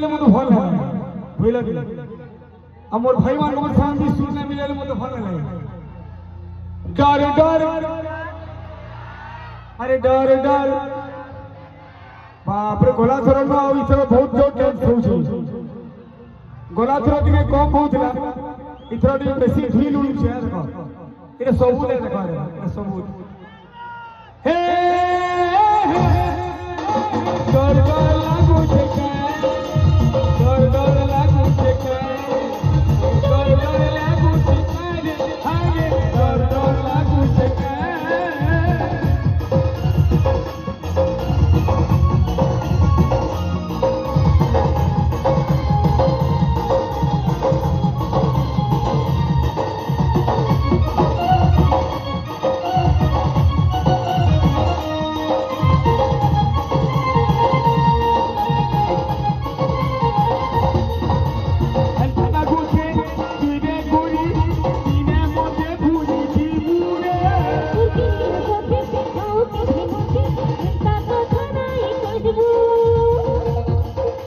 मिलाले मत भल লাগে বুঝলা কি আমার ভাই মান আমার শান্তি সুর না মিলালে মত ভালো লাগে डर डर अरे डर डर बाप रे गोला थर न आ इथर बहुत जोर टेंस होउछि गोला थर टिके कम होउतला इथर टिके बेसी ढील उड़ुछि देखो इरे सबूत है देखो इरे सबूत हे डर डर